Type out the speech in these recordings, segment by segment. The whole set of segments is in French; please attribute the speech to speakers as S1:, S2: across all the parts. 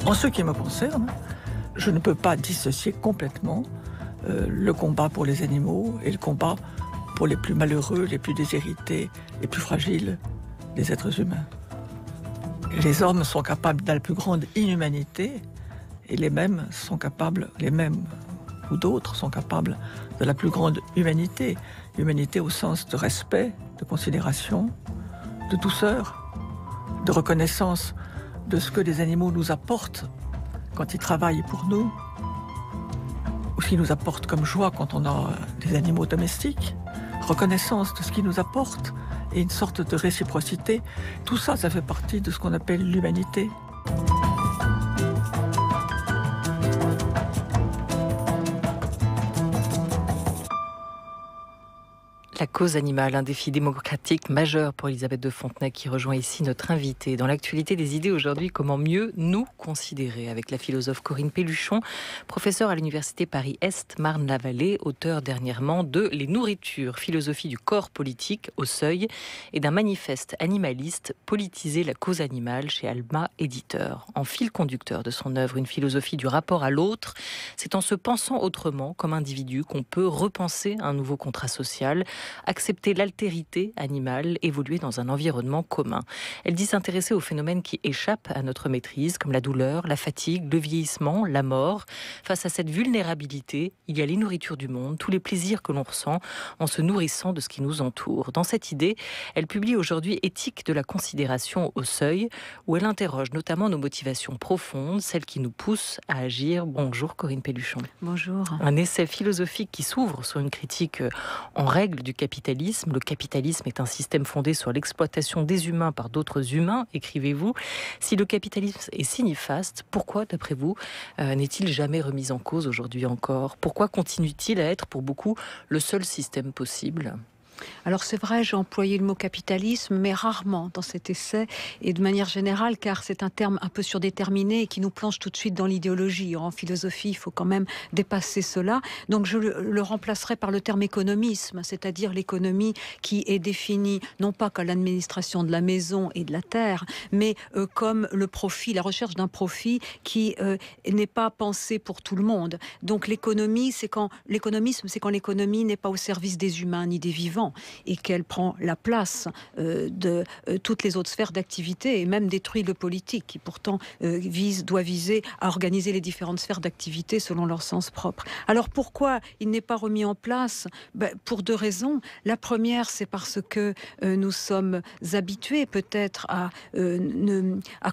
S1: En ce qui me concerne, je ne peux pas dissocier complètement le combat pour les animaux et le combat pour les plus malheureux, les plus déshérités, les plus fragiles des êtres humains. Les hommes sont capables de la plus grande inhumanité et les mêmes ou d'autres sont capables de la plus grande humanité. Humanité au sens de respect, de considération, de douceur, de reconnaissance de ce que les animaux nous apportent quand ils travaillent pour nous, ou ce qu'ils nous apportent comme joie quand on a des animaux domestiques, reconnaissance de ce qu'ils nous apportent et une sorte de réciprocité. Tout ça, ça fait partie de ce qu'on appelle l'humanité.
S2: La cause animale, un défi démocratique majeur pour Elisabeth de Fontenay qui rejoint ici notre invitée. Dans l'actualité des idées aujourd'hui, comment mieux nous considérer avec la philosophe Corinne Pelluchon, professeure à l'université Paris-Est Marne-la-Vallée, auteure dernièrement de Les nourritures, philosophie du corps politique au seuil et d'un manifeste animaliste, Politiser la cause animale chez Alma Éditeur. En fil conducteur de son œuvre, une philosophie du rapport à l'autre, c'est en se pensant autrement comme individu qu'on peut repenser un nouveau contrat social, accepter l'altérité animale, évoluer dans un environnement commun. Elle dit s'intéresser aux phénomènes qui échappent à notre maîtrise, comme la douleur, la fatigue, le vieillissement, la mort. Face à cette vulnérabilité, il y a les nourritures du monde, tous les plaisirs que l'on ressent en se nourrissant de ce qui nous entoure. Dans cette idée, elle publie aujourd'hui Éthique de la considération au seuil, où elle interroge notamment nos motivations profondes, celles qui nous poussent à agir. Bonjour Corinne Pelluchon.
S3: Bonjour.
S2: Un essai philosophique qui s'ouvre sur une critique en règle du capitalisme. Le capitalisme est un système fondé sur l'exploitation des humains par d'autres humains, écrivez-vous. Si le capitalisme est si néfaste, pourquoi, d'après vous, n'est-il jamais remis en cause aujourd'hui encore? Pourquoi continue-t-il à être pour beaucoup le seul système possible?
S3: Alors c'est vrai, j'ai employé le mot capitalisme, mais rarement dans cet essai et de manière générale, car c'est un terme un peu surdéterminé et qui nous plonge tout de suite dans l'idéologie. En philosophie, il faut quand même dépasser cela. Donc je le remplacerai par le terme économisme, c'est-à-dire l'économie qui est définie non pas comme l'administration de la maison et de la terre, mais comme le profit, la recherche d'un profit qui n'est pas pensé pour tout le monde. Donc l'économisme, c'est quand l'économie n'est pas au service des humains ni des vivants, et qu'elle prend la place de toutes les autres sphères d'activité et même détruit le politique qui pourtant doit viser à organiser les différentes sphères d'activité selon leur sens propre. Alors pourquoi il n'est pas remis en place? Pour deux raisons. La première, c'est parce que nous sommes habitués peut-être à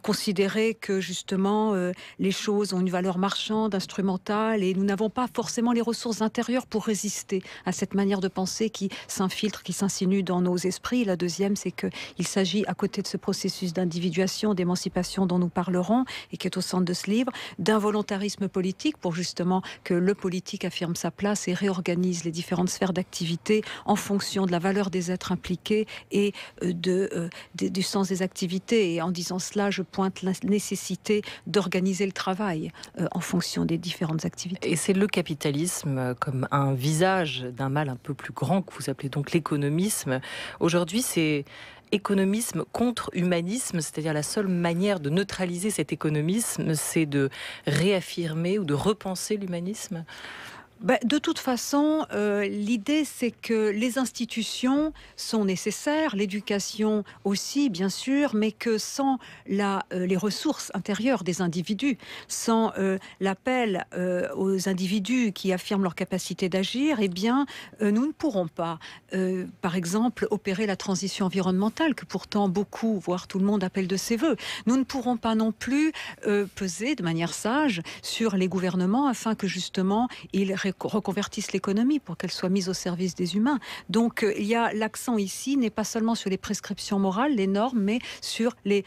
S3: considérer que justement les choses ont une valeur marchande, instrumentale, et nous n'avons pas forcément les ressources intérieures pour résister à cette manière de penser qui s'infiltre, qui s'insinue dans nos esprits. La deuxième, c'est qu'il s'agit, à côté de ce processus d'individuation, d'émancipation dont nous parlerons et qui est au centre de ce livre, d'un volontarisme politique pour justement que le politique affirme sa place et réorganise les différentes sphères d'activité en fonction de la valeur des êtres impliqués et du sens des activités. Et en disant cela, je pointe la nécessité d'organiser le travail en fonction des différentes activités.
S2: Et c'est le capitalisme comme un visage d'un mal un peu plus grand que vous appelez donc l'économisme. Aujourd'hui, c'est économisme contre humanisme, c'est-à-dire la seule manière de neutraliser cet économisme, c'est de réaffirmer ou de repenser l'humanisme.
S3: De toute façon, l'idée c'est que les institutions sont nécessaires, l'éducation aussi bien sûr, mais que sans les ressources intérieures des individus, sans l'appel aux individus qui affirment leur capacité d'agir, eh bien nous ne pourrons pas, par exemple, opérer la transition environnementale que pourtant beaucoup, voire tout le monde appelle de ses voeux. Nous ne pourrons pas non plus peser de manière sage sur les gouvernements afin que justement ils reconvertissent l'économie pour qu'elle soit mise au service des humains. Donc il y a l'accent ici n'est pas seulement sur les prescriptions morales, les normes, mais sur les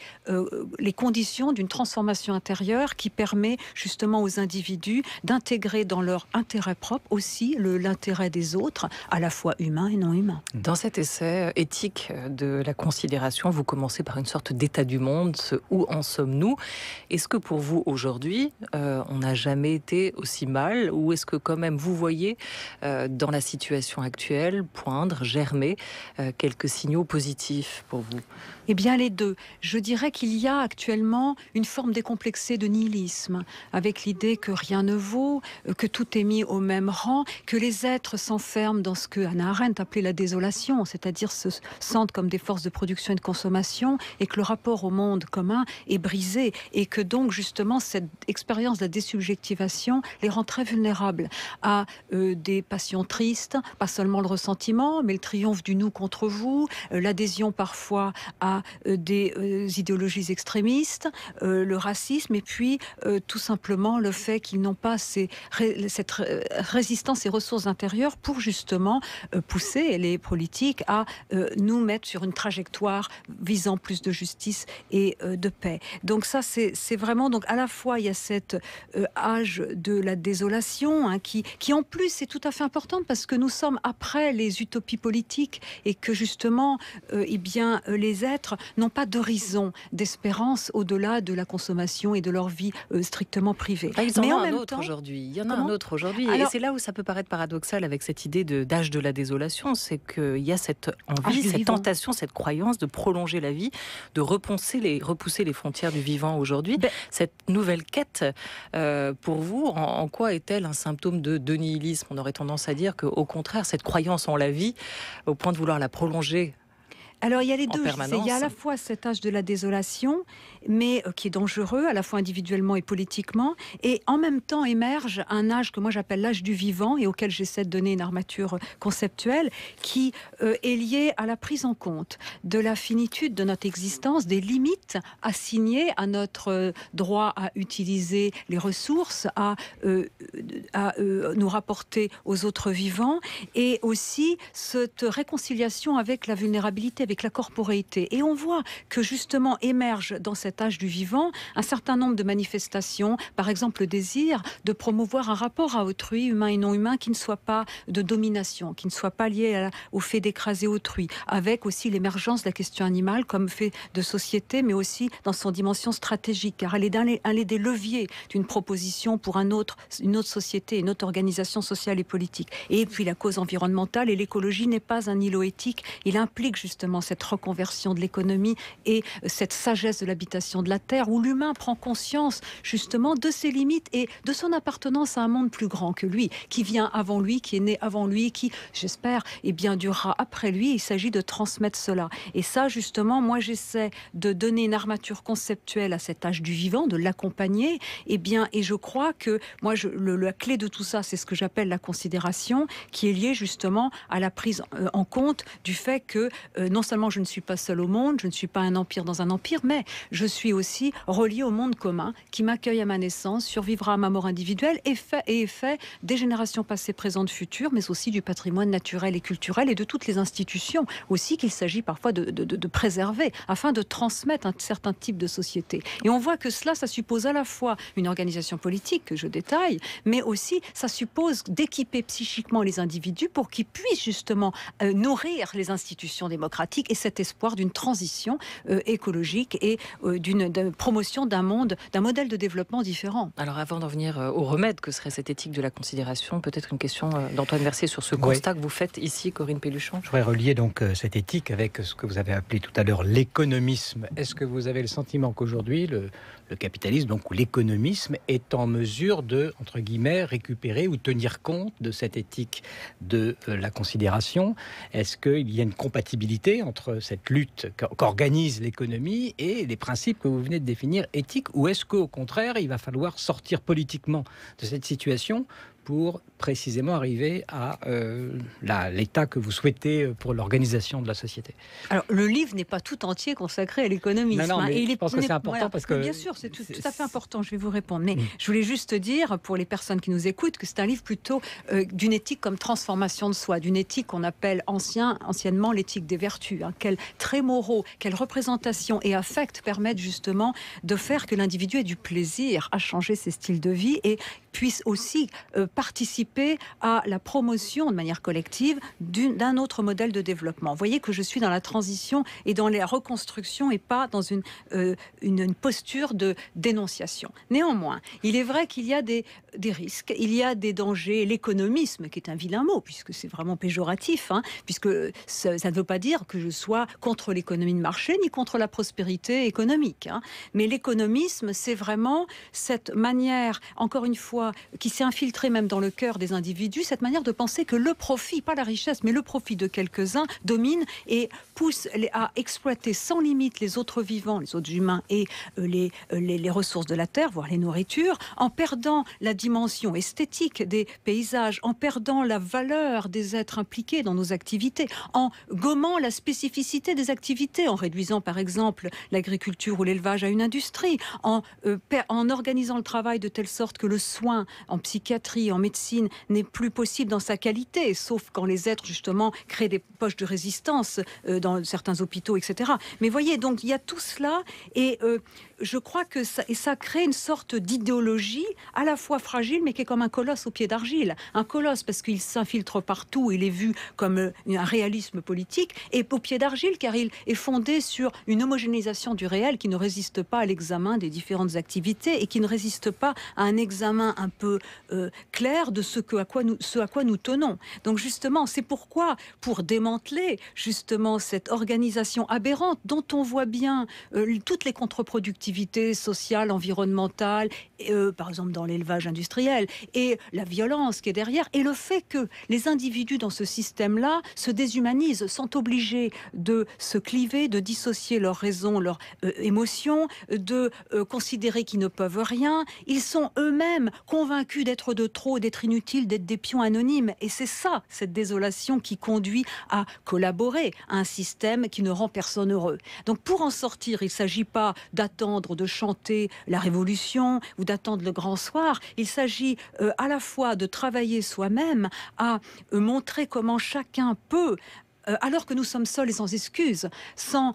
S3: conditions d'une transformation intérieure qui permet justement aux individus d'intégrer dans leur intérêt propre aussi l'intérêt des autres, à la fois humain et non humain.
S2: Dans cet essai éthique de la considération, vous commencez par une sorte d'état du monde, où en sommes-nous? Est-ce que pour vous aujourd'hui, on n'a jamais été aussi mal, ou est-ce que quand même vous-même, vous voyez dans la situation actuelle poindre, germer quelques signaux positifs pour vous?
S3: Eh bien, les deux. Je dirais qu'il y a actuellement une forme décomplexée de nihilisme, avec l'idée que rien ne vaut, que tout est mis au même rang, que les êtres s'enferment dans ce que Hannah Arendt appelait la désolation, c'est-à-dire se sentent comme des forces de production et de consommation, et que le rapport au monde commun est brisé, et que donc justement cette expérience de la désubjectivation les rend très vulnérables à des passions tristes, pas seulement le ressentiment, mais le triomphe du nous contre vous, l'adhésion parfois à des idéologies extrémistes, le racisme, et puis tout simplement le fait qu'ils n'ont pas cette résistance et ressources intérieures pour justement pousser les politiques à nous mettre sur une trajectoire visant plus de justice et de paix. Donc ça, c'est vraiment, donc à la fois il y a cet âge de la désolation qui en plus est tout à fait importante parce que nous sommes après les utopies politiques et que justement les êtres n'ont pas d'horizon, d'espérance au-delà de la consommation et de leur vie strictement privée.
S2: Il y en a un autre aujourd'hui. Il y en a un autre aujourd'hui. Et c'est là où ça peut paraître paradoxal avec cette idée d'âge de la désolation, c'est qu'il y a cette envie, cette tentation, cette croyance de prolonger la vie, de repousser les frontières du vivant aujourd'hui. Cette nouvelle quête, pour vous, en quoi est-elle un symptôme de nihilisme? On aurait tendance à dire qu'au contraire, cette croyance en la vie, au point de vouloir la prolonger,
S3: alors il y a les deux, il y a à la fois cet âge de la désolation, mais qui est dangereux, à la fois individuellement et politiquement, et en même temps émerge un âge que moi j'appelle l'âge du vivant, et auquel j'essaie de donner une armature conceptuelle, qui est lié à la prise en compte de la finitude de notre existence, des limites assignées à notre droit à utiliser les ressources, à nous rapporter aux autres vivants, et aussi cette réconciliation avec la vulnérabilité, avec la corporéité. Et on voit que justement émerge dans cet âge du vivant un certain nombre de manifestations, par exemple le désir de promouvoir un rapport à autrui, humain et non humain, qui ne soit pas de domination, qui ne soit pas lié au fait d'écraser autrui, avec aussi l'émergence de la question animale comme fait de société, mais aussi dans son dimension stratégique, car elle est un des leviers d'une proposition pour une autre société, une autre organisation sociale et politique. Et puis la cause environnementale et l'écologie n'est pas un îlot éthique, il implique justement cette reconversion de l'économie et cette sagesse de l'habitation de la Terre, où l'humain prend conscience justement de ses limites et de son appartenance à un monde plus grand que lui, qui vient avant lui, qui est né avant lui, qui, j'espère, durera après lui. Il s'agit de transmettre cela. Et ça, justement, moi, j'essaie de donner une armature conceptuelle à cet âge du vivant, de l'accompagner. Et je crois que moi, la clé de tout ça, c'est ce que j'appelle la considération, qui est liée justement à la prise en compte du fait que non seulement je ne suis pas seule au monde, je ne suis pas un empire dans un empire, mais je suis aussi reliée au monde commun qui m'accueille à ma naissance, survivra à ma mort individuelle et est fait des générations passées, présentes, futures, mais aussi du patrimoine naturel et culturel et de toutes les institutions aussi qu'il s'agit parfois de préserver afin de transmettre un certain type de société. Et on voit que cela, ça suppose à la fois une organisation politique que je détaille, mais aussi ça suppose d'équiper psychiquement les individus pour qu'ils puissent justement nourrir les institutions démocratiques et cet espoir d'une transition écologique et d'une promotion d'un modèle de développement différent.
S2: Alors avant d'en venir au remède que serait cette éthique de la considération, peut-être une question d'Antoine Mercier sur ce constat que vous faites ici, Corinne Pelluchon.
S4: Je voudrais relier donc cette éthique avec ce que vous avez appelé tout à l'heure l'économisme. Est-ce que vous avez le sentiment qu'aujourd'hui le capitalisme, donc ou l'économisme, est en mesure de, entre guillemets, récupérer ou tenir compte de cette éthique de la considération? Est-ce qu'il y a une compatibilité entre cette lutte qu'organise l'économie et les principes que vous venez de définir éthiques, ou est-ce qu'au contraire, il va falloir sortir politiquement de cette situation pour précisément arriver à l'état que vous souhaitez pour l'organisation de la société?
S3: Alors, le livre n'est pas tout entier consacré à l'économisme.
S4: Non, mais je pense que c'est important parce que...
S3: Bien sûr, c'est tout à fait important, je vais vous répondre. Mais je voulais juste dire, pour les personnes qui nous écoutent, que c'est un livre plutôt d'une éthique comme transformation de soi, d'une éthique qu'on appelle anciennement l'éthique des vertus. Quels traits moraux, quelles représentations et affects permettent justement de faire que l'individu ait du plaisir à changer ses styles de vie et puisse aussi participer à la promotion de manière collective d'un autre modèle de développement. Vous voyez que je suis dans la transition et dans la reconstruction et pas dans une posture de dénonciation. Néanmoins, il est vrai qu'il y a des risques, il y a des dangers. L'économisme, qui est un vilain mot, puisque c'est vraiment péjoratif, puisque ça ne veut pas dire que je sois contre l'économie de marché ni contre la prospérité économique. Mais l'économisme, c'est vraiment cette manière, encore une fois, qui s'est infiltrée même dans le cœur des individus, cette manière de penser que le profit, pas la richesse, mais le profit de quelques-uns domine et pousse à exploiter sans limite les autres vivants, les autres humains et les ressources de la terre, voire les nourritures, en perdant la dimension esthétique des paysages, en perdant la valeur des êtres impliqués dans nos activités, en gommant la spécificité des activités, en réduisant par exemple l'agriculture ou l'élevage à une industrie, en organisant le travail de telle sorte que le soin en psychiatrie, en médecine n'est plus possible dans sa qualité, sauf quand les êtres justement créent des poches de résistance dans certains hôpitaux, etc. Mais voyez, donc il y a tout cela et je crois que ça crée une sorte d'idéologie à la fois fragile mais qui est comme un colosse au pied d'argile. Un colosse parce qu'il s'infiltre partout, il est vu comme un réalisme politique, et au pied d'argile car il est fondé sur une homogénéisation du réel qui ne résiste pas à l'examen des différentes activités et qui ne résiste pas à un examen un peu clair de ce à quoi nous tenons. Donc justement, c'est pourquoi, pour démanteler justement cette organisation aberrante dont on voit bien toutes les contre-productivités sociales, environnementales, par exemple dans l'élevage industriel, et la violence qui est derrière, et le fait que les individus dans ce système-là se déshumanisent, sont obligés de se cliver, de dissocier leurs raisons, leurs émotions, de considérer qu'ils ne peuvent rien. Ils sont eux-mêmes convaincus d'être de trop, d'être inutiles, d'être des pions anonymes. Et c'est ça, cette désolation qui conduit à collaborer à un système qui ne rend personne heureux. Donc pour en sortir, il ne s'agit pas d'attendre de chanter la révolution ou d'attendre le grand soir. Il s'agit à la fois de travailler soi-même à montrer comment chacun peut, alors que nous sommes seuls et sans excuses, sans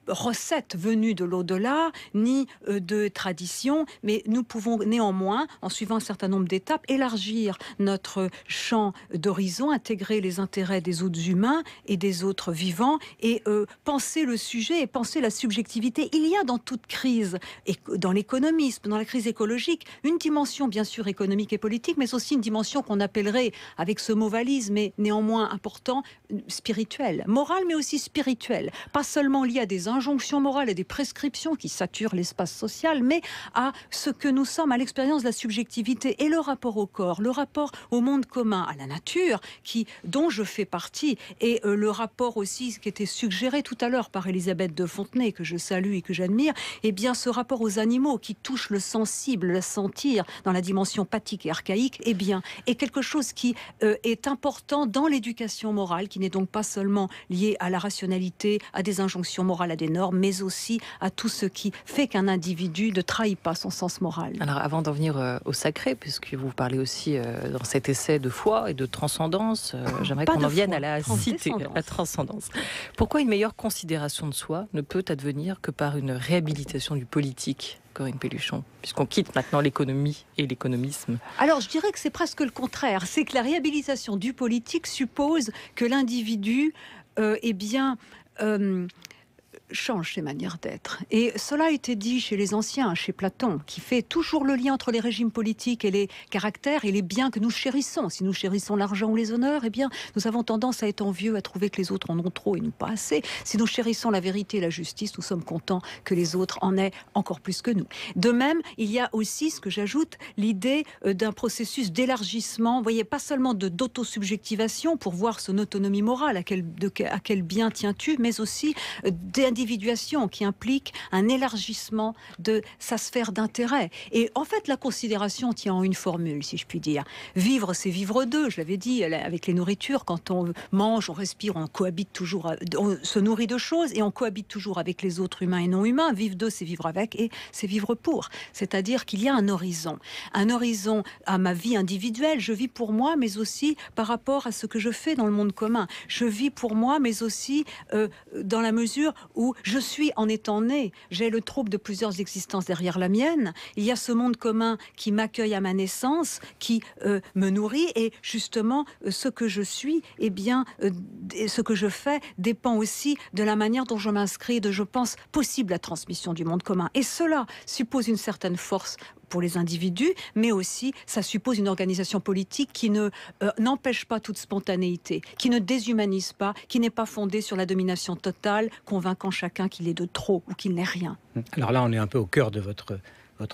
S3: recettes venues de l'au-delà, ni de tradition, mais nous pouvons néanmoins, en suivant un certain nombre d'étapes, élargir notre champ d'horizon, intégrer les intérêts des autres humains et des autres vivants, et penser le sujet et penser la subjectivité. Il y a dans toute crise, et dans l'économisme, dans la crise écologique, une dimension bien sûr économique et politique, mais aussi une dimension qu'on appellerait, avec ce mot valise, mais néanmoins important, spirituelle, morale, mais aussi spirituelle. Pas seulement liée à des injonctions morales et des prescriptions qui saturent l'espace social, mais à ce que nous sommes, à l'expérience de la subjectivité et le rapport au corps, le rapport au monde commun, à la nature, dont je fais partie, et le rapport aussi, ce qui était suggéré tout à l'heure par Elisabeth de Fontenay, que je salue et que j'admire, et bien ce rapport aux animaux qui touche le sensible, le sentir, dans la dimension pathique et archaïque, et bien, est quelque chose qui est important dans l'éducation morale, qui n'est donc pas seulement lié à la rationalité, à des injonctions morales, à des normes, mais aussi à tout ce qui fait qu'un individu ne trahit pas son sens moral.
S2: Alors avant d'en venir au sacré, puisque vous parlez aussi dans cet essai de foi et de transcendance, j'aimerais qu'on en vienne à la cité, la transcendance. Pourquoi une meilleure considération de soi ne peut advenir que par une réhabilitation du politique, Corinne Pelluchon, puisqu'on quitte maintenant l'économie et l'économisme?
S3: Alors, je dirais que c'est presque le contraire. C'est que la réhabilitation du politique suppose que l'individu, change ses manières d'être. Et cela a été dit chez les anciens, chez Platon, qui fait toujours le lien entre les régimes politiques et les caractères et les biens que nous chérissons. Si nous chérissons l'argent ou les honneurs, eh bien, nous avons tendance à être envieux, à trouver que les autres en ont trop et nous pas assez. Si nous chérissons la vérité et la justice, nous sommes contents que les autres en aient encore plus que nous. De même, il y a aussi, ce que j'ajoute, l'idée d'un processus d'élargissement, vous voyez, pas seulement d'autosubjectivation pour voir son autonomie morale, à quel bien tiens-tu, mais aussi d'individuation qui implique un élargissement de sa sphère d'intérêt. Et en fait, la considération tient en une formule, si je puis dire. Vivre, c'est vivre deux, je l'avais dit, avec les nourritures. Quand on mange, on respire, on cohabite toujours, on se nourrit de choses et on cohabite toujours avec les autres humains et non humains. Vivre deux, c'est vivre avec et c'est vivre pour. C'est-à-dire qu'il y a un horizon à ma vie individuelle. Je vis pour moi, mais aussi par rapport à ce que je fais dans le monde commun. Je vis pour moi, mais aussi dans la mesure où où je suis en étant né, j'ai le trouble de plusieurs existences derrière la mienne, il y a ce monde commun qui m'accueille à ma naissance, qui me nourrit, et justement ce que je suis, eh bien ce que je fais dépend aussi de la manière dont je m'inscris, de je pense possible la transmission du monde commun. Et cela suppose une certaine force pour les individus, mais aussi ça suppose une organisation politique qui n'empêche pas toute spontanéité, qui ne déshumanise pas, qui n'est pas fondée sur la domination totale, convainquant chacun qu'il est de trop ou qu'il n'est rien.
S4: Alors là, on est un peu au cœur de votre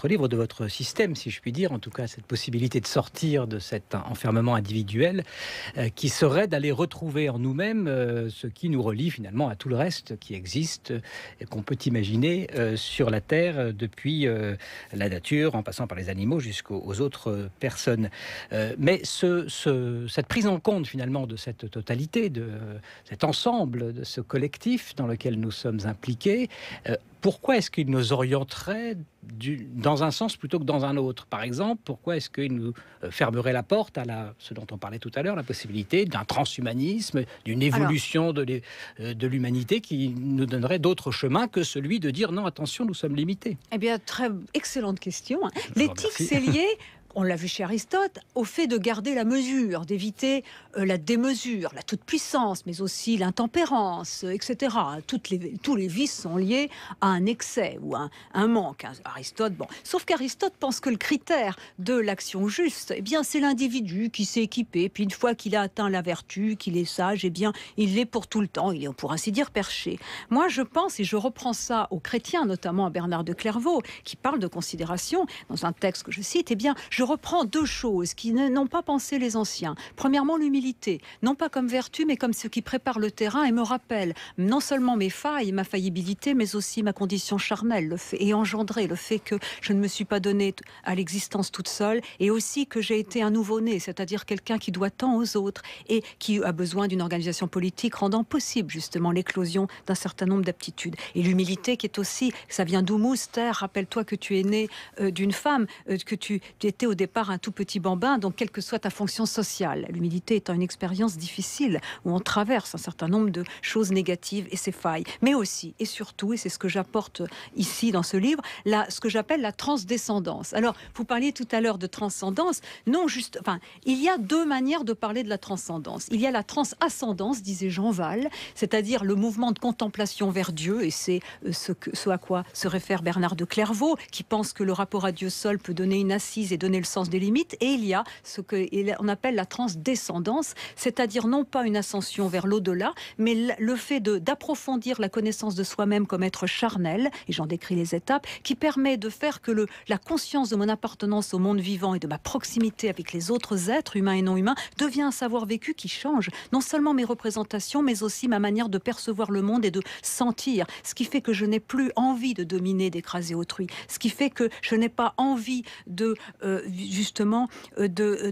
S4: livre, de votre système, si je puis dire, en tout cas cette possibilité de sortir de cet enfermement individuel qui serait d'aller retrouver en nous-mêmes ce qui nous relie finalement à tout le reste qui existe et qu'on peut imaginer sur la Terre depuis la nature, en passant par les animaux jusqu'aux autres personnes. Mais cette prise en compte finalement de cette totalité, de cet ensemble, de ce collectif dans lequel nous sommes impliqués, pourquoi est-ce qu'il nous orienterait dans un sens plutôt que dans un autre? Par exemple, pourquoi est-ce qu'il nous fermerait la porte à ce dont on parlait tout à l'heure, la possibilité d'un transhumanisme, d'une évolution de l'humanité qui nous donnerait d'autres chemins que celui de dire non, attention, nous sommes limités?
S3: Eh bien, très excellente question. L'éthique, c'est lié... On l'a vu chez Aristote, au fait de garder la mesure, d'éviter la démesure, la toute-puissance, mais aussi l'intempérance, etc. Tous les vices sont liés à un excès ou à un manque. Aristote, bon. Sauf qu'Aristote pense que le critère de l'action juste, eh bien, c'est l'individu qui s'est équipé, puis une fois qu'il a atteint la vertu, qu'il est sage, eh bien, il l'est pour tout le temps, il est, pour ainsi dire, perché. Moi, je pense, et je reprends ça aux chrétiens, notamment à Bernard de Clairvaux, qui parle de considération, dans un texte que je cite, eh bien, je reprends deux choses qui n'ont pas pensé les anciens. Premièrement, l'humilité, non pas comme vertu, mais comme ce qui prépare le terrain et me rappelle non seulement mes failles, ma faillibilité, mais aussi ma condition charnelle, et engendré, le fait que je ne me suis pas donnée à l'existence toute seule, et aussi que j'ai été un nouveau-né, c'est-à-dire quelqu'un qui doit tant aux autres, et qui a besoin d'une organisation politique rendant possible justement l'éclosion d'un certain nombre d'aptitudes. Et l'humilité qui est aussi, ça vient d'Humus, terre, rappelle-toi que tu es né d'une femme, que tu étais au départ un tout petit bambin, donc quelle que soit ta fonction sociale. L'humilité étant une expérience difficile où on traverse un certain nombre de choses négatives et ses failles, mais aussi et surtout, et c'est ce que j'apporte ici dans ce livre, ce que j'appelle la transdescendance. Alors, vous parliez tout à l'heure de transcendance, il y a deux manières de parler de la transcendance. Il y a la transascendance, disait Jean Val, c'est-à-dire le mouvement de contemplation vers Dieu, et c'est ce à quoi se réfère Bernard de Clairvaux, qui pense que le rapport à Dieu seul peut donner une assise et donner le sens des limites. Et il y a ce qu'on appelle la transdescendance, c'est-à-dire non pas une ascension vers l'au-delà, mais le fait d'approfondir la connaissance de soi-même comme être charnel, et j'en décris les étapes, qui permet de faire que la conscience de mon appartenance au monde vivant et de ma proximité avec les autres êtres, humains et non humains, devient un savoir vécu qui change non seulement mes représentations, mais aussi ma manière de percevoir le monde et de sentir, ce qui fait que je n'ai plus envie de dominer, d'écraser autrui, ce qui fait que je n'ai pas envie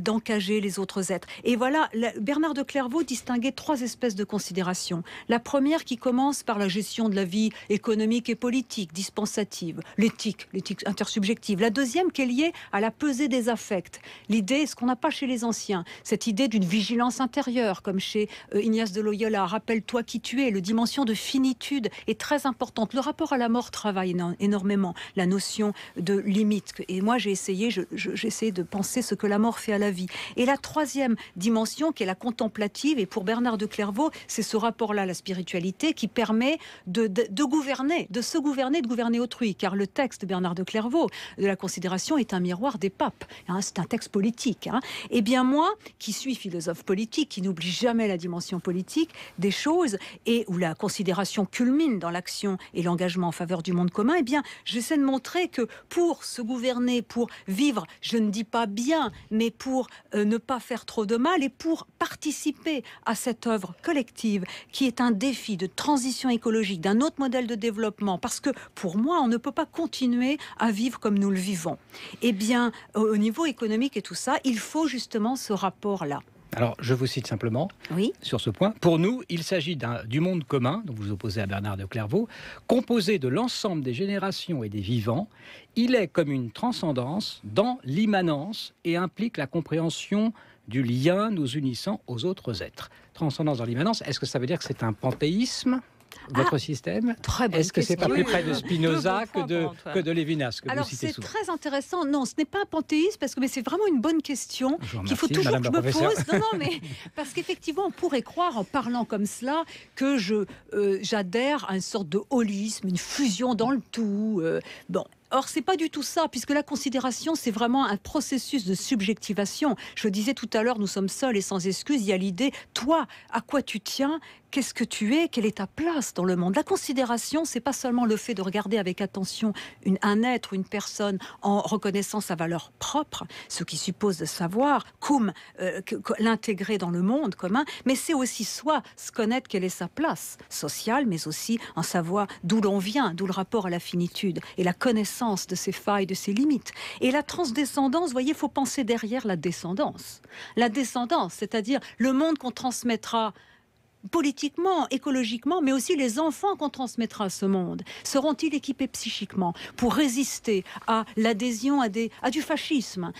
S3: d'encager les autres êtres. Et voilà, Bernard de Clairvaux distinguait trois espèces de considérations. La première qui commence par la gestion de la vie économique et politique, dispensative, l'éthique intersubjective. La deuxième qui est liée à la pesée des affects. L'idée, ce qu'on n'a pas chez les anciens, cette idée d'une vigilance intérieure, comme chez Ignace de Loyola, rappelle-toi qui tu es, la dimension de finitude est très importante. Le rapport à la mort travaille énormément, la notion de limite. Et moi, j'ai essayé de penser ce que la mort fait à la vie. Et la troisième dimension, qui est la contemplative, et pour Bernard de Clairvaux, c'est ce rapport-là à la spiritualité qui permet de gouverner, de se gouverner, de gouverner autrui. Car le texte de Bernard de Clairvaux, de la considération, est un miroir des papes. C'est un texte politique. Eh bien moi, qui suis philosophe politique, qui n'oublie jamais la dimension politique des choses, et où la considération culmine dans l'action et l'engagement en faveur du monde commun, eh bien j'essaie de montrer que pour se gouverner, pour vivre, je ne dis pas bien, mais pour ne pas faire trop de mal et pour participer à cette œuvre collective qui est un défi de transition écologique, d'un autre modèle de développement, parce que pour moi, on ne peut pas continuer à vivre comme nous le vivons. Eh bien, au niveau économique et tout ça, il faut justement ce rapport-là.
S4: Alors, je vous cite simplement sur ce point. Pour nous, il s'agit du monde commun, dont vous vous opposez à Bernard de Clairvaux, composé de l'ensemble des générations et des vivants. Il est comme une transcendance dans l'immanence et implique la compréhension du lien nous unissant aux autres êtres. Transcendance dans l'immanence, est-ce que ça veut dire que c'est un panthéisme ? votre système?
S3: Très bonne
S4: Est-ce que c'est pas
S3: question.
S4: plus près de Spinoza que de Lévinas que
S3: Alors
S4: vous citez
S3: c'est
S4: souvent?
S3: très intéressant. Non, ce n'est pas un panthéisme mais c'est vraiment une bonne question
S4: Je vous
S3: qu'il faut
S4: remercie,
S3: toujours
S4: Madame
S3: que je
S4: la
S3: me
S4: professeure.
S3: pose. Non, mais parce qu'effectivement, on pourrait croire en parlant comme cela que j'adhère à une sorte de holisme, une fusion dans le tout. Bon. Or, c'est pas du tout ça, puisque la considération, c'est vraiment un processus de subjectivation. Je disais tout à l'heure, nous sommes seuls et sans excuse. Il y a l'idée, toi, à quoi tu tiens? Qu'est-ce que tu es? Quelle est ta place dans le monde? La considération, c'est pas seulement le fait de regarder avec attention un être, une personne, en reconnaissant sa valeur propre, ce qui suppose de savoir l'intégrer dans le monde commun, mais c'est aussi se connaître quelle est sa place sociale, mais aussi en savoir d'où l'on vient, d'où le rapport à la finitude et la connaissance de ses failles, de ses limites. Et la transdescendance, vous voyez, il faut penser derrière la descendance. La descendance, c'est-à-dire le monde qu'on transmettra politiquement, écologiquement, mais aussi les enfants qu'on transmettra à ce monde. Seront-ils équipés psychiquement pour résister à l'adhésion à du fascisme?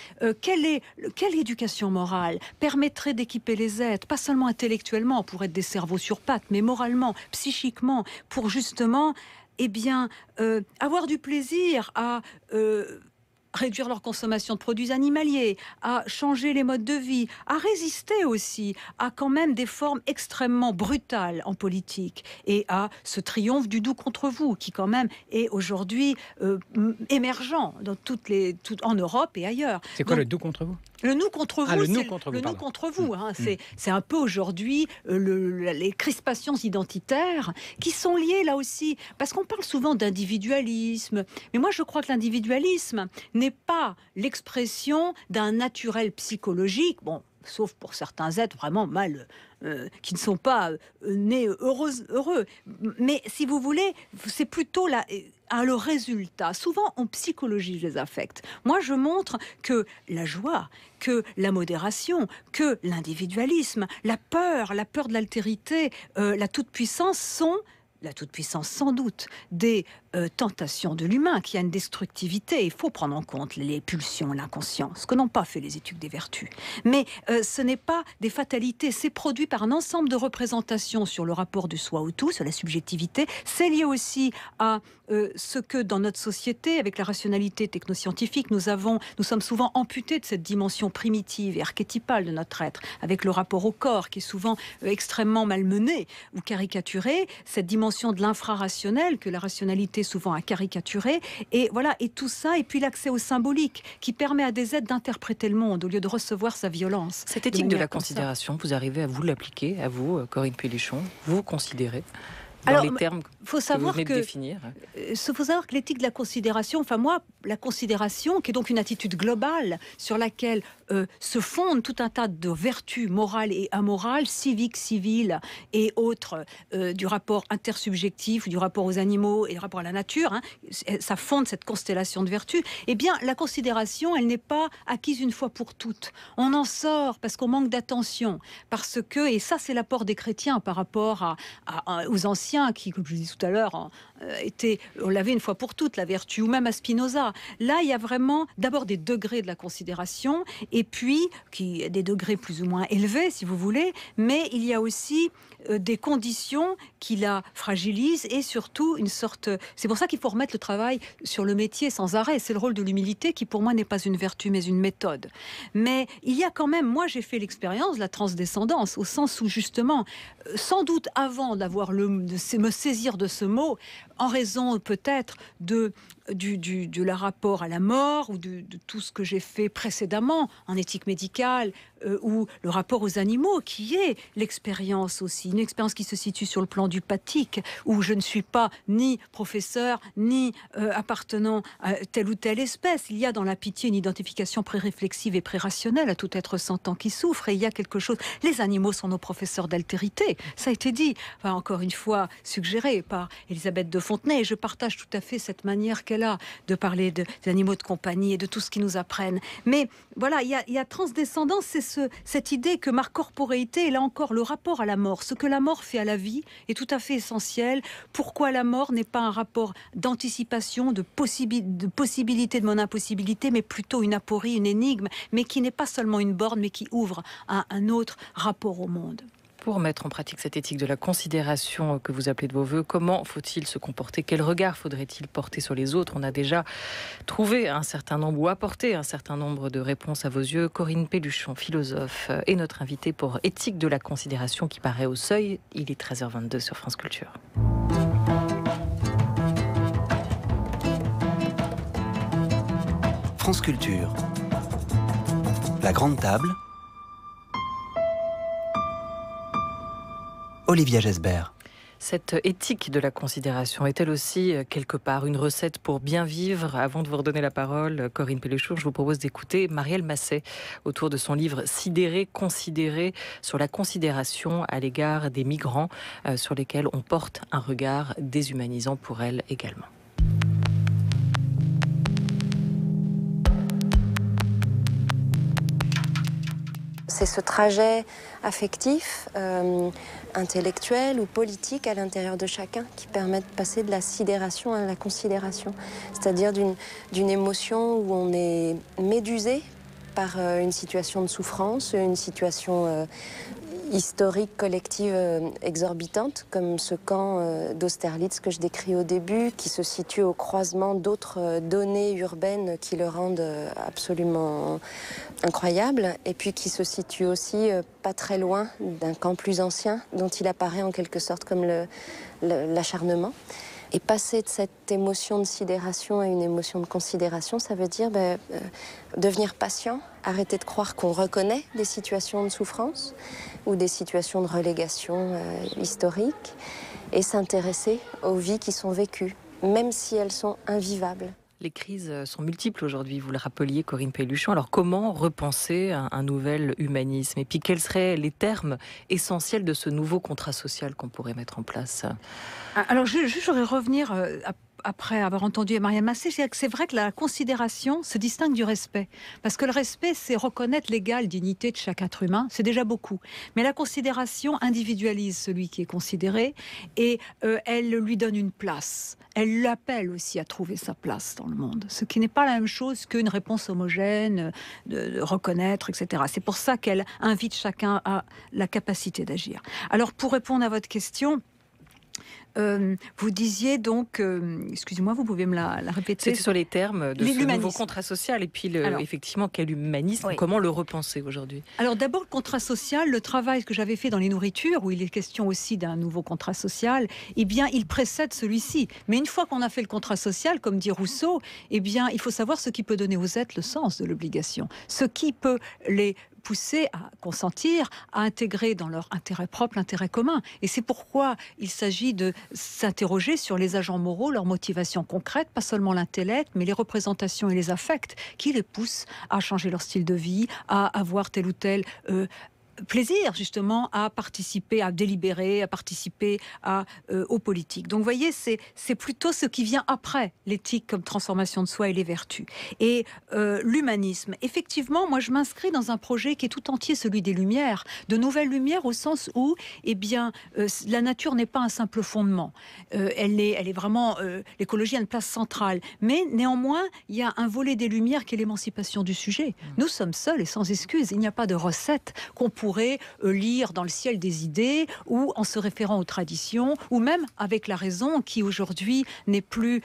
S3: Quelle éducation morale permettrait d'équiper les êtres, pas seulement intellectuellement pour être des cerveaux sur pattes, mais moralement, psychiquement, pour justement avoir du plaisir à réduire leur consommation de produits animaliers, à changer les modes de vie, à résister aussi à quand même des formes extrêmement brutales en politique et à ce triomphe du doux contre vous qui quand même est aujourd'hui émergent dans en Europe et ailleurs.
S4: C'est quoi le doux contre vous?
S3: Le nous contre vous,
S4: le nous
S3: c'est
S4: contre
S3: le
S4: vous,
S3: nous contre vous. Hein, c'est un peu aujourd'hui les crispations identitaires qui sont liées là aussi, parce qu'on parle souvent d'individualisme, mais moi je crois que l'individualisme n'est pas l'expression d'un naturel psychologique, bon, sauf pour certains êtres vraiment qui ne sont pas nés heureux. Mais si vous voulez, c'est plutôt le résultat. Souvent, on psychologise les affects. Moi, je montre que la joie, que la modération, que l'individualisme, la peur de l'altérité, la toute-puissance sont... La toute-puissance, sans doute, des tentations de l'humain, qui a une destructivité. Il faut prendre en compte les pulsions, l'inconscient, ce que n'ont pas fait les études des vertus. Mais ce n'est pas des fatalités, c'est produit par un ensemble de représentations sur le rapport du soi au tout, sur la subjectivité. C'est lié aussi à ce que dans notre société, avec la rationalité technoscientifique, nous sommes souvent amputés de cette dimension primitive et archétypale de notre être, avec le rapport au corps, qui est souvent extrêmement malmené ou caricaturé, cette dimension de l'infrarationnel que la rationalité souvent a caricaturé, et voilà, et tout ça, et puis l'accès au symbolique qui permet à des êtres d'interpréter le monde au lieu de recevoir sa violence.
S2: Cette éthique de la considération, vous arrivez à vous l'appliquer, à vous, Corinne Pelluchon, vous considérez dans les termes que vous venez de définir?
S3: Il faut savoir que l'éthique de la considération, enfin moi, la considération, qui est donc une attitude globale sur laquelle se fondent tout un tas de vertus morales et amorales, civiques, civiles et autres, du rapport intersubjectif, du rapport aux animaux et du rapport à la nature, hein, ça fonde cette constellation de vertus. Eh bien, la considération, elle n'est pas acquise une fois pour toutes. On en sort parce qu'on manque d'attention, parce que, et ça c'est l'apport des chrétiens par rapport aux anciens, qui, comme je disais tout à l'heure, on l'avait une fois pour toutes, la vertu, ou même à Spinoza. Là, il y a vraiment d'abord des degrés de la considération, et puis des degrés plus ou moins élevés, si vous voulez, mais il y a aussi des conditions qui la fragilisent, et surtout une sorte... C'est pour ça qu'il faut remettre le travail sur le métier sans arrêt. C'est le rôle de l'humilité qui, pour moi, n'est pas une vertu, mais une méthode. Mais il y a quand même... Moi, j'ai fait l'expérience de la transdescendance, au sens où, justement, sans doute avant d'avoir me saisir de ce mot, en raison peut-être de la rapport à la mort ou de tout ce que j'ai fait précédemment en éthique médicale, ou le rapport aux animaux, qui est l'expérience aussi, une expérience qui se situe sur le plan du pathique, où je ne suis pas ni professeur, ni appartenant à telle ou telle espèce. Il y a dans la pitié une identification pré-réflexive et pré-rationnelle à tout être sentant qui souffre, et il y a quelque chose... Les animaux sont nos professeurs d'altérité, ça a été dit, enfin, encore une fois suggéré par Elisabeth de Fontenay, et je partage tout à fait cette manière qu'elle a de parler des animaux de compagnie et de tout ce qu'ils nous apprennent. Mais voilà, il y a transdescendance, c'est cette idée que ma corporéité, et là encore le rapport à la mort, ce que la mort fait à la vie est tout à fait essentiel. Pourquoi la mort n'est pas un rapport d'anticipation, de possibilité de mon impossibilité, mais plutôt une aporie, une énigme, mais qui n'est pas seulement une borne, mais qui ouvre à un autre rapport au monde.
S2: pour mettre en pratique cette éthique de la considération que vous appelez de vos voeux, comment faut-il se comporter? Quel regard faudrait-il porter sur les autres? On a déjà trouvé un certain nombre ou apporté un certain nombre de réponses à vos yeux. Corinne Pelluchon, philosophe, est notre invitée pour Éthique de la considération qui paraît au Seuil. Il est 13h22 sur France Culture.
S5: France Culture. La grande table. Olivia Gesbert.
S2: Cette éthique de la considération est-elle aussi quelque part une recette pour bien vivre? Avant de vous redonner la parole, Corinne Pelluchon, je vous propose d'écouter Marielle Masset autour de son livre Sidérer, considérer, sur la considération à l'égard des migrants sur lesquels on porte un regard déshumanisant pour elle également.
S6: C'est ce trajet affectif, intellectuel ou politique à l'intérieur de chacun qui permet de passer de la sidération à la considération. C'est-à-dire d'une émotion où on est médusé par une situation de souffrance, une situation historique, collective exorbitante, comme ce camp d'Austerlitz que je décris au début, qui se situe au croisement d'autres données urbaines qui le rendent absolument incroyable, et puis qui se situe aussi pas très loin d'un camp plus ancien, dont il apparaît en quelque sorte comme l'acharnement. Et passer de cette émotion de sidération à une émotion de considération, ça veut dire devenir patient, arrêter de croire qu'on reconnaît des situations de souffrance ou des situations de relégation historiques, et s'intéresser aux vies qui sont vécues, même si elles sont invivables.
S2: Les crises sont multiples aujourd'hui, vous le rappeliez, Corinne Pelluchon. Alors comment repenser un nouvel humanisme? Et puis quels seraient les termes essentiels de ce nouveau contrat social qu'on pourrait mettre en place?
S3: Alors je voudrais revenir après avoir entendu Marielle Masset, je dirais que c'est vrai que la considération se distingue du respect. Parce que le respect, c'est reconnaître l'égale dignité de chaque être humain, c'est déjà beaucoup. Mais la considération individualise celui qui est considéré et elle lui donne une place. Elle l'appelle aussi à trouver sa place dans le monde, ce qui n'est pas la même chose qu'une réponse homogène, de reconnaître, etc. C'est pour ça qu'elle invite chacun à la capacité d'agir. Alors pour répondre à votre question, vous disiez donc, excusez-moi, vous pouvez me la répéter?
S2: C'était sur les termes de ce nouveau contrat social et puis effectivement quel humanisme, oui. Comment le repenser aujourd'hui? Alors d'abord le contrat social, le travail que j'avais fait dans les nourritures, où il est question aussi d'un nouveau contrat social, eh bien il précède celui-ci. Mais une fois qu'on a fait le contrat social, comme dit Rousseau, eh bien il faut savoir ce qui peut donner aux êtres le sens de l'obligation, ce qui peut les pousser à consentir, à intégrer dans leur intérêt propre l'intérêt commun. Et c'est pourquoi il s'agit de s'interroger sur les agents moraux, leurs motivations concrètes, pas seulement l'intellect, mais les représentations et les affects qui les poussent à changer leur style de vie, à avoir tel ou tel plaisir justement à participer, à délibérer, à participer aux politiques. Donc vous voyez, c'est plutôt ce qui vient après l'éthique comme transformation de soi et les vertus. Et l'humanisme, effectivement, moi je m'inscris dans un projet qui est tout entier celui des Lumières, de nouvelles Lumières au sens où, eh bien, la nature n'est pas un simple fondement. Elle est vraiment, l'écologie a une place centrale. Mais néanmoins, il y a un volet des Lumières qui est l'émancipation du sujet. Nous sommes seuls et sans excuse. Il n'y a pas de recette qu'on pourrait lire dans le ciel des idées ou en se référant aux traditions ou même avec la raison qui aujourd'hui n'est plus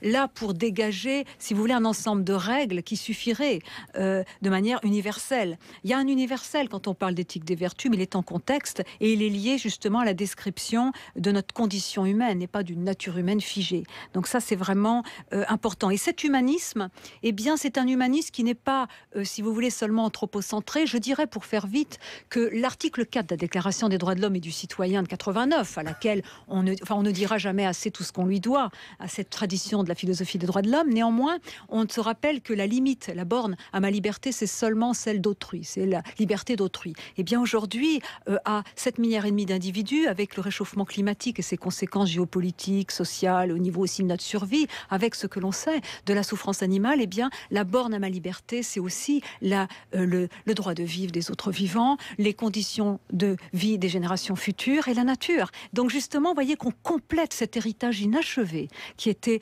S2: là pour dégager, si vous voulez, un ensemble de règles qui suffirait de manière universelle. Il y a un universel quand on parle d'éthique des vertus, mais il est en contexte et il est lié justement à la description de notre condition humaine et pas d'une nature humaine figée. Donc ça, c'est vraiment important. Et cet humanisme, eh bien, c'est un humanisme qui n'est pas, si vous voulez, seulement anthropocentré. Je dirais, pour faire vite, que l'article 4 de la Déclaration des droits de l'homme et du citoyen de 89, à laquelle on ne dira jamais assez tout ce qu'on lui doit, à cette tradition de la philosophie des droits de l'homme, néanmoins, on se rappelle que la limite, la borne à ma liberté, c'est seulement celle d'autrui, c'est la liberté d'autrui. Et bien aujourd'hui, à 7,5 milliards d'individus, avec le réchauffement climatique et ses conséquences géopolitiques, sociales, au niveau aussi de notre survie, avec ce que l'on sait de la souffrance animale, eh bien, la borne à ma liberté, c'est aussi le droit de vivre des autres vivants, les conditions de vie des générations futures et la nature. Donc justement, vous voyez qu'on complète cet héritage inachevé qui était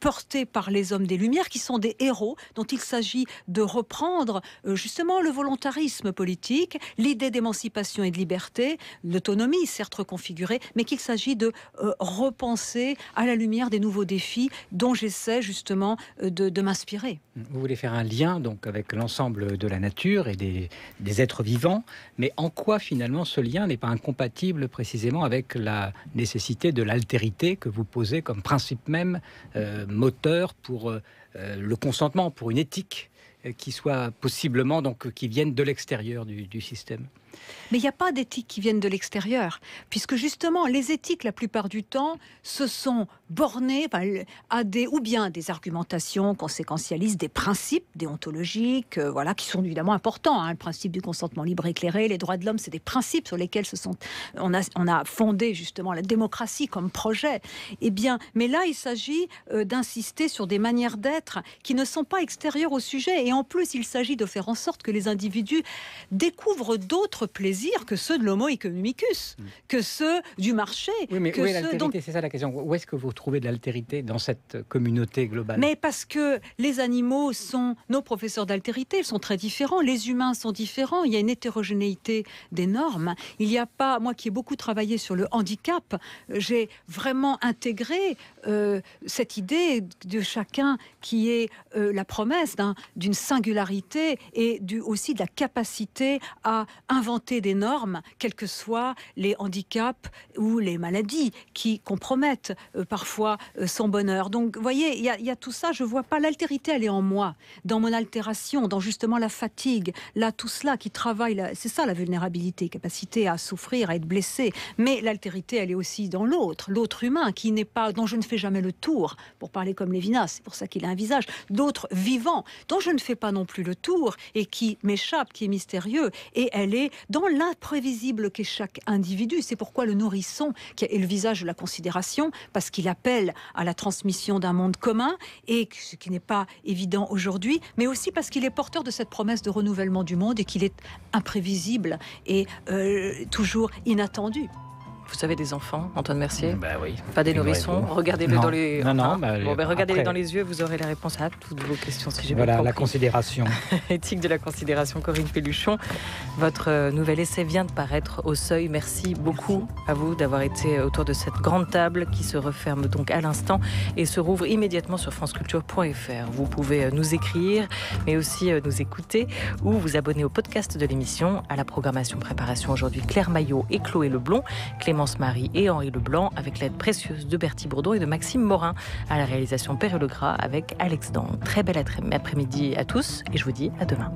S3: portés par les hommes des Lumières, qui sont des héros, dont il s'agit de reprendre justement le volontarisme politique, l'idée d'émancipation et de liberté, l'autonomie certes reconfigurée, mais qu'il s'agit de repenser à la lumière des nouveaux défis dont j'essaie justement de m'inspirer.
S4: Vous voulez faire un lien donc avec l'ensemble de la nature et des êtres vivants, mais en quoi finalement ce lien n'est pas incompatible précisément avec la nécessité de l'altérité que vous posez comme principe même moteur pour le consentement, pour une éthique qui soit possiblement, donc qui vienne de l'extérieur du système?
S3: Mais il n'y a pas d'éthiques qui viennent de l'extérieur, puisque justement les éthiques la plupart du temps se sont bornées à ou bien des argumentations conséquentialistes, des principes déontologiques, voilà, qui sont évidemment importants. Le principe du consentement libre et éclairé, les droits de l'homme, c'est des principes sur lesquels on a fondé justement la démocratie comme projet. Eh bien, mais là il s'agit d'insister sur des manières d'être qui ne sont pas extérieures au sujet, et en plus il s'agit de faire en sorte que les individus découvrent d'autres plaisirs que ceux de l'homo economicus, que ceux du marché.
S4: Oui, mais où est l'altérité? C'est ça la question. Où est-ce que vous trouvez de l'altérité dans cette communauté globale?
S3: Mais parce que les animaux sont nos professeurs d'altérité, ils sont très différents, les humains sont différents, il y a une hétérogénéité des normes. Il n'y a pas, moi qui ai beaucoup travaillé sur le handicap, j'ai vraiment intégré cette idée de chacun qui est la promesse d'une singularité et aussi de la capacité à inventer des normes, quels que soient les handicaps ou les maladies qui compromettent parfois son bonheur. Donc, vous voyez, il y a tout ça. Je ne vois pas l'altérité, elle est en moi, dans mon altération, dans justement la fatigue, là, tout cela qui travaille. C'est ça la vulnérabilité, capacité à souffrir, à être blessé. Mais l'altérité, elle est aussi dans l'autre humain, qui n'est pas, dont je ne fais jamais le tour, pour parler comme Lévinas, c'est pour ça qu'il a un visage. D'autres vivants, dont je ne fais pas non plus le tour et qui m'échappe, qui est mystérieux. Et elle est dans l'imprévisible qu'est chaque individu. C'est pourquoi le nourrisson, qui est le visage de la considération, parce qu'il appelle à la transmission d'un monde commun, et ce qui n'est pas évident aujourd'hui, mais aussi parce qu'il est porteur de cette promesse de renouvellement du monde et qu'il est imprévisible et toujours inattendu.
S2: Vous avez des enfants, Antoine Mercier?
S4: Oui.
S2: Pas des nourrissons? Regardez-les dans les... regardez-les dans les yeux, vous aurez la réponse à toutes vos questions, si j'ai bien compris.
S4: La considération.
S2: Éthique de la considération, Corinne Pelluchon. Votre nouvel essai vient de paraître au Seuil. Merci beaucoup à vous d'avoir été autour de cette grande table qui se referme donc à l'instant et se rouvre immédiatement sur franceculture.fr. Vous pouvez nous écrire, mais aussi nous écouter ou vous abonner au podcast de l'émission. À la programmation préparation aujourd'hui, Claire Maillot et Chloé Leblond. Clémence Marie et Henri Leblanc, avec l'aide précieuse de Bertie Bourdon et de Maxime Morin. À la réalisation Perré Legras avec Alex Dang. Très bel après-midi à tous et je vous dis à demain.